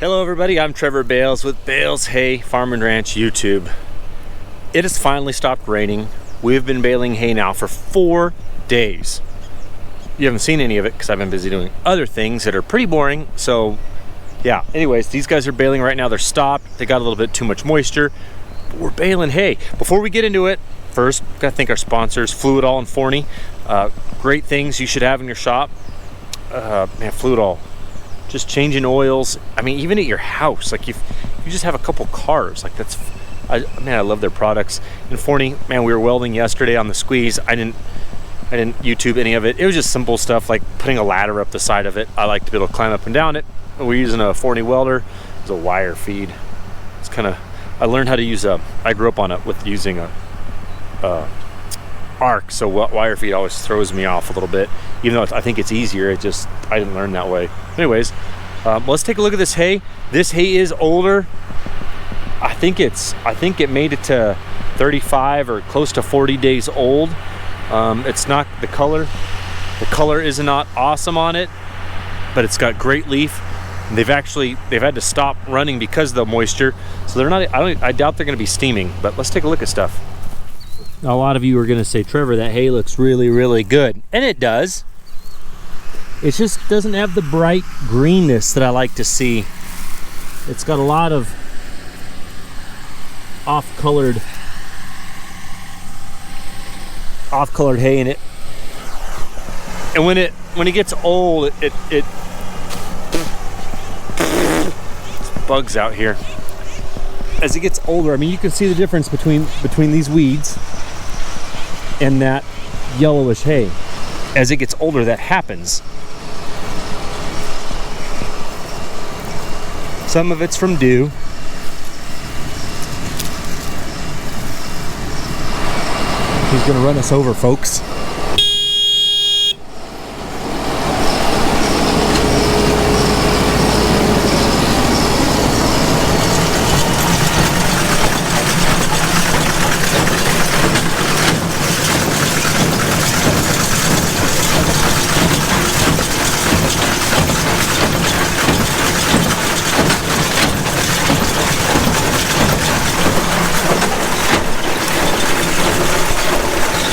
Hello everybody, I'm Trevor Bales with Bales Hay Farm and Ranch YouTube. It has finally stopped raining. We've been baling hay now for 4 days. You haven't seen any of it because I've been busy doing other things that are pretty boring. So yeah, anyways, these guys are baling right now. They're stopped. They got a little bit too much moisture. But we're baling hay. Before we get into it, first, gotta thank our sponsors, Fluidall and Forney. Great things you should have in your shop. Man, Fluidall. Just changing oils. I mean, even at your house, like if you just have a couple cars, like that's, man, I love their products. And Forney, man, we were welding yesterday on the squeeze. I didn't YouTube any of it. It was just simple stuff like putting a ladder up the side of it. I like to be able to climb up and down it. We're using a Forney welder. It's a wire feed. It's kind of, I learned how to use I grew up on it with using a arc, so wire feed always throws me off a little bit, even though I think it's easier. I didn't learn that way. Anyways, let's take a look at this hay. This hay is older. I think it made it to 35 or close to 40 days old. It's not the color is not awesome on it, but it's got great leaf. They've had to stop running because of the moisture, so they're not, I doubt they're going to be steaming. But let's take a look at stuff. A lot of you are going to say, Trevor, that hay looks really, really good. And it does. It just doesn't have the bright greenness that I like to see. It's got a lot of off-colored hay in it. And when it gets old, it bugs out here. As it gets older, I mean, you can see the difference between these weeds and that yellowish hay. As it gets older, that happens. Some of it's from dew. He's gonna run us over, folks.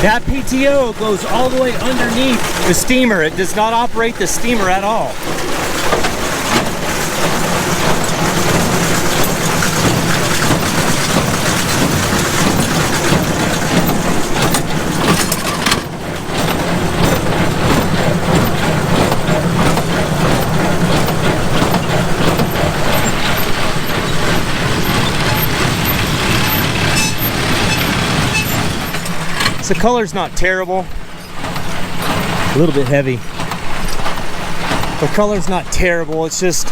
That PTO goes all the way underneath the steamer. It does not operate the steamer at all. The color's not terrible. A little bit heavy. The color's not terrible. It's just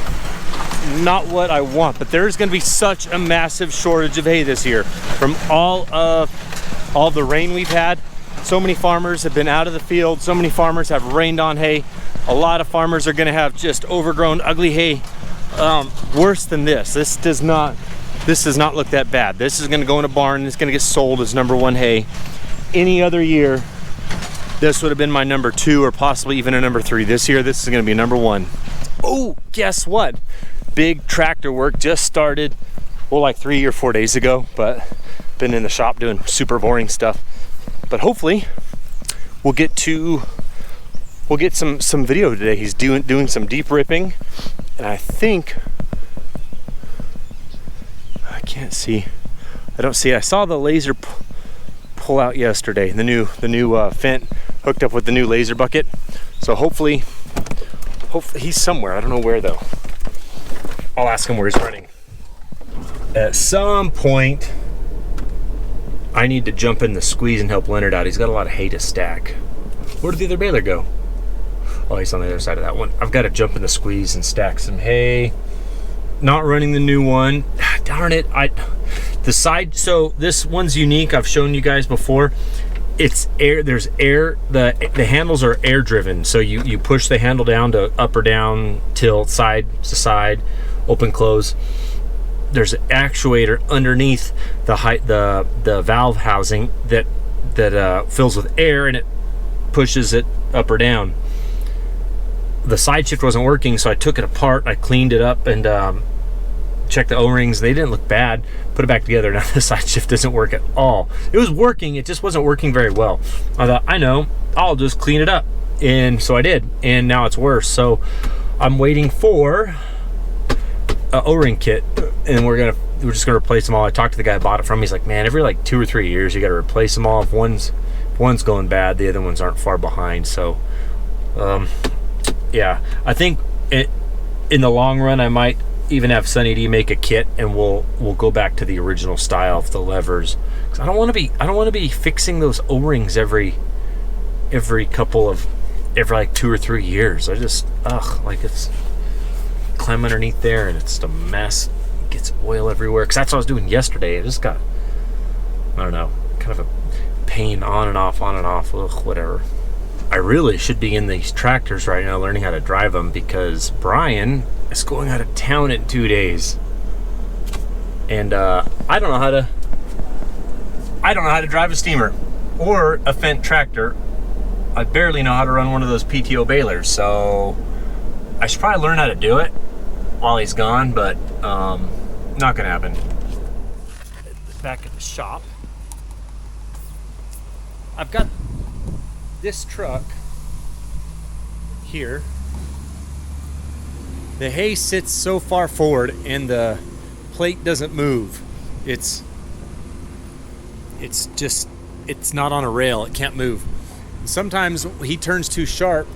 not what I want. But there's going to be such a massive shortage of hay this year from all the rain we've had. So many farmers have been out of the field. So many farmers have rained on hay. A lot of farmers are going to have just overgrown, ugly hay. Worse than this. This does not look that bad. This is going to go in a barn and it's going to get sold as #1 hay. Any other year, this would have been my #2 or possibly even a #3. This year, this is going to be #1. Oh, guess what? Big tractor work just started, well, like 3 or 4 days ago, but been in the shop doing super boring stuff. But hopefully, we'll get some video today. He's doing some deep ripping, and I think I can't see. I don't see. I saw the laser pull out yesterday, the new Fent hooked up with the new laser bucket. So hopefully he's somewhere. I don't know where though. I'll ask him where he's running. At some point I need to jump in the squeeze and help Leonard out. He's got a lot of hay to stack. Where did the other baler go? Oh, he's on the other side of that one. I've got to jump in the squeeze and stack some hay. Not running the new one. Darn it. The side, so this one's unique. I've shown you guys before. It's air, there's air, the handles are air driven. So you push the handle down to up or down, tilt, side to side, open, close. There's an actuator underneath the valve housing that fills with air and it pushes it up or down. The side shift wasn't working, so I took it apart, I cleaned it up, and checked the O-rings. They didn't look bad. Put it back together. Now the side shift doesn't work at all. It was working, it just wasn't working very well. I thought, I know, I'll just clean it up. And so I did, and now it's worse. So I'm waiting for an O-ring kit, and we're just gonna replace them all. I talked to the guy I bought it from. He's like, man, every like 2 or 3 years you got to replace them all. If one's going bad, the other ones aren't far behind. So yeah, I think in the long run I might even have Sunny D make a kit, and we'll go back to the original style of the levers. 'Cause I don't want to be fixing those O-rings every like 2 or 3 years. I just like it's climb underneath there and it's just a mess. It gets oil everywhere, because that's what I was doing yesterday. It just got, I don't know, kind of a pain on and off. Ugh, whatever. I really should be in these tractors right now learning how to drive them, because Brian is going out of town in 2 days, and I don't know how to drive a steamer or a Fendt tractor. I barely know how to run one of those PTO balers, so I should probably learn how to do it while he's gone, but not gonna happen. Back at the shop, I've got this truck here. The hay sits so far forward and the plate doesn't move. It's not on a rail. It can't move. Sometimes he turns too sharp,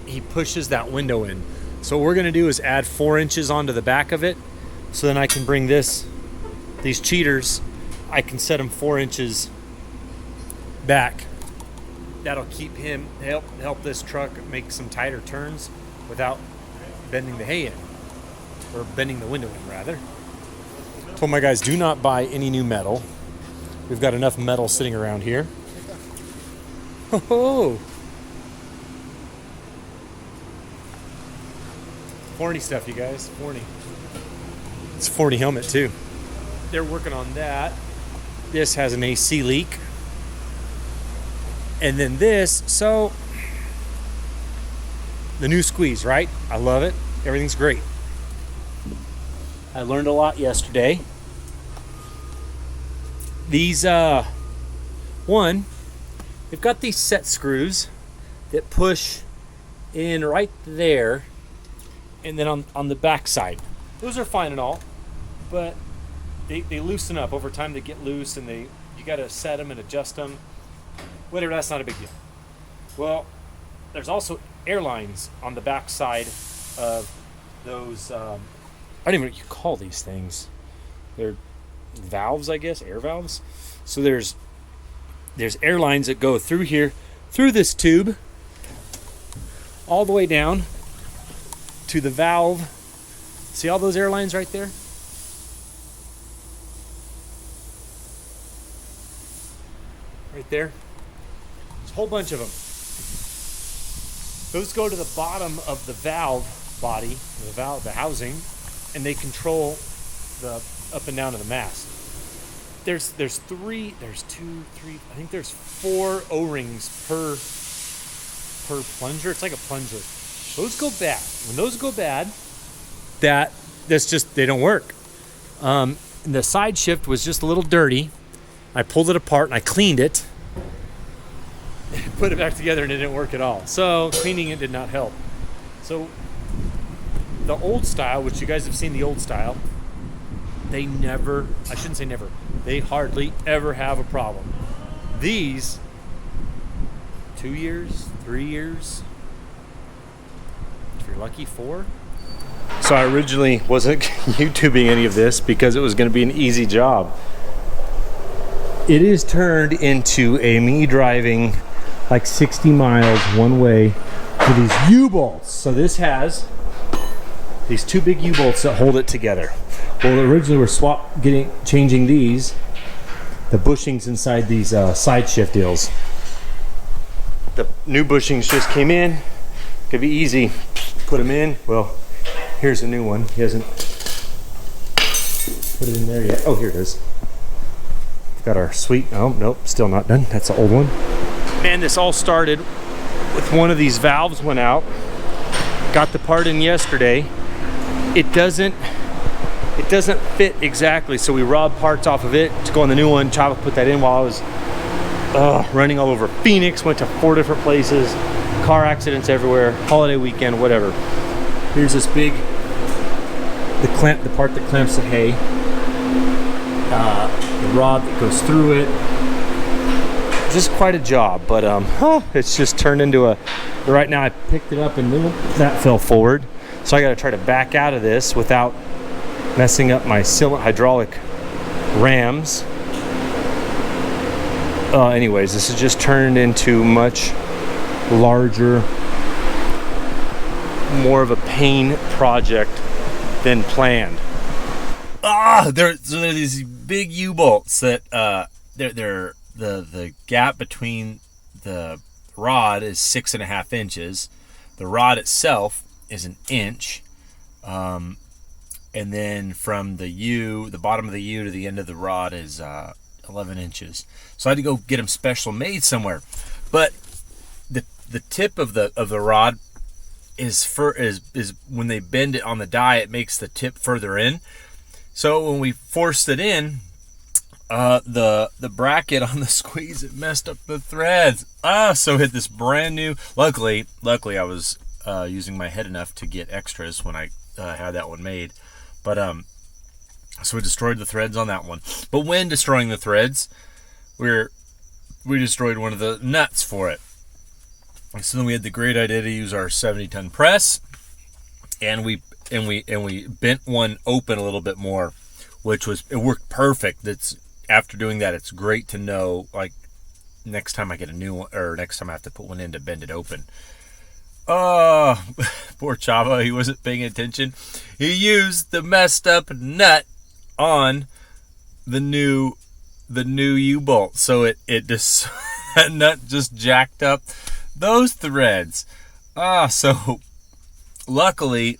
he pushes that window in. So what we're gonna do is add 4 inches onto the back of it, so then I can bring these cheaters, I can set them 4 inches back. That'll keep him, help this truck make some tighter turns without bending the hay in, or bending the window in rather. Told my guys, do not buy any new metal. We've got enough metal sitting around here. Oh, Forney stuff, you guys. Forney. It's a Forney helmet too. They're working on that. This has an AC leak. And then this, so the new squeeze, right? I love it. Everything's great. I learned a lot yesterday. These, one, they've got these set screws that push in right there, and then on the back side. Those are fine and all, but they loosen up over time. They get loose, and you got to set them and adjust them. Whatever, that's not a big deal. Well, there's also airlines on the back side of those. I don't even know what you call these things. They're valves, I guess, air valves. So there's airlines that go through here, through this tube, all the way down to the valve. See all those airlines right there? Right there. There's a whole bunch of them. Those go to the bottom of the valve body, the housing, and they control the up and down of the mast. There's two, three, I think there's 4 O-rings per plunger. It's like a plunger. Those go bad. When those go bad, they don't work. The side shift was just a little dirty. I pulled it apart and I cleaned it, put it back together, and it didn't work at all. So cleaning it did not help. So the old style, which you guys have seen the old style, they hardly ever have a problem. These, 2 years, 3 years, if you're lucky, 4. So I originally wasn't YouTubing any of this because it was going to be an easy job. It is turned into a me driving like 60 miles one way to these U-bolts. So this has these 2 big U-bolts that hold it together. Well, originally we're changing these, the bushings inside these side shift deals. The new bushings just came in. Could be easy, put them in. Well, here's a new one. He hasn't put it in there yet. Oh, here it is. Got our sweet, oh, nope, still not done. That's the old one. Man, this all started with one of these valves went out. Got the part in yesterday. It doesn't it doesn't fit exactly. So we robbed parts off of it to go on the new one. Chava put that in while I was running all over Phoenix, went to 4 different places, car accidents everywhere, holiday weekend, whatever. Here's this big, the part that clamps the hay, the rod that goes through it. Just quite a job, but it's just turned into a, right now I picked it up and that fell forward. So I got to try to back out of this without messing up my hydraulic rams. Anyways, this has just turned into much larger, more of a pain project than planned. There are these big U-bolts that they're the gap between the rod is 6.5 inches. The rod itself is 1 inch, and then from the bottom of the U to the end of the rod is 11 inches. So I had to go get them special made somewhere. But the tip of the rod is when they bend it on the die, it makes the tip further in. So when we forced it in, the bracket on the squeeze, it messed up the threads. So hit this brand new. Luckily I was using my head enough to get extras when I had that one made. But so we destroyed the threads on that one. But when destroying the threads, we destroyed one of the nuts for it. And so then we had the great idea to use our 70-ton press, and we bent one open a little bit more, it worked perfect. After doing that, it's great to know, like, next time I get a new one, or next time I have to put one in to bend it open. Oh, poor Chava, he wasn't paying attention. He used the messed up nut on the new U-bolt, so it just that nut just jacked up those threads. So luckily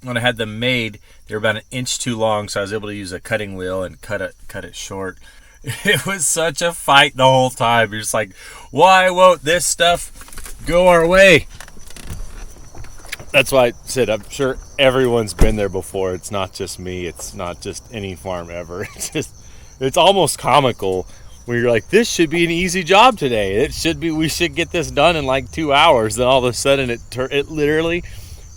when I had them made, they were about 1 inch too long, so I was able to use a cutting wheel and cut it short. It was such a fight the whole time. You're just like, why won't this stuff go our way? That's why I said I'm sure everyone's been there before. It's not just me. It's not just any farm ever. It's almost comical when you're like, this should be an easy job today. We should get this done in like 2 hours. Then all of a sudden it literally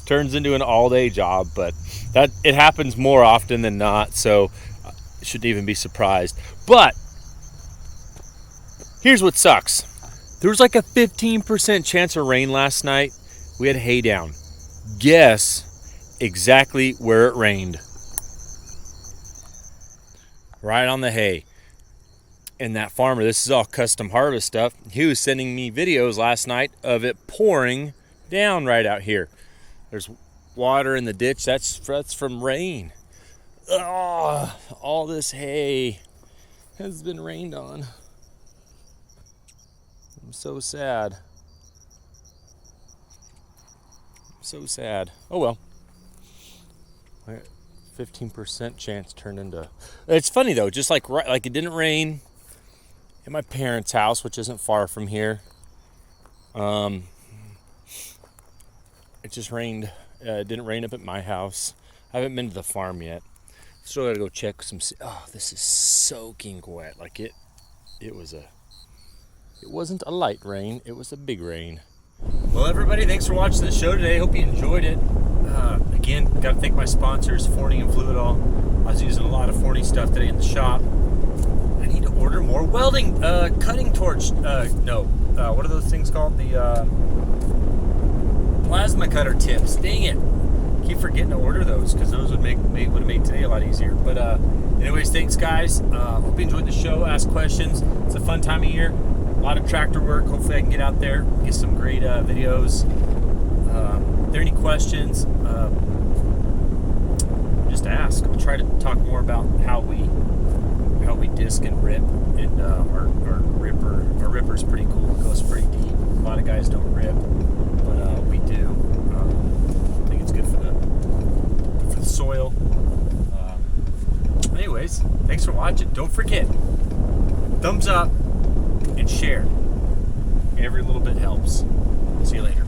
turns into an all-day job. But that it happens more often than not, so I shouldn't even be surprised. But here's what sucks. There was like a 15% chance of rain last night. We had hay down. Guess exactly where it rained. Right on the hay. And that farmer, this is all custom harvest stuff, he was sending me videos last night of it pouring down right out here. There's water in the ditch. That's from rain. All this hay has been rained on. I'm so sad. So sad. Oh well. 15% chance turned into. It's funny though, just like it didn't rain at my parents' house, which isn't far from here. It just rained. It didn't rain up at my house. I haven't been to the farm yet. Still gotta go check some. Oh, this is soaking wet. Like it wasn't a light rain. It was a big rain. Well, everybody, thanks for watching the show today. Hope you enjoyed it. Again, got to thank my sponsors, Forney and Fluidall. I was using a lot of Forney stuff today in the shop. I need to order more welding, cutting torch. What are those things called? The plasma cutter tips. Dang it! Keep forgetting to order those because those would have made today a lot easier. But anyways, thanks guys. Hope you enjoyed the show. Ask questions. It's a fun time of year. A lot of tractor work. Hopefully I can get out there, get some great videos. If there are any questions, just ask. I'll try to talk more about how we disc and rip, and our ripper. Our ripper's pretty cool. It goes pretty deep. A lot of guys don't rip, but we do. I think it's good for the soil. Anyways, thanks for watching. Don't forget, thumbs up and share. Every little bit helps. See you later.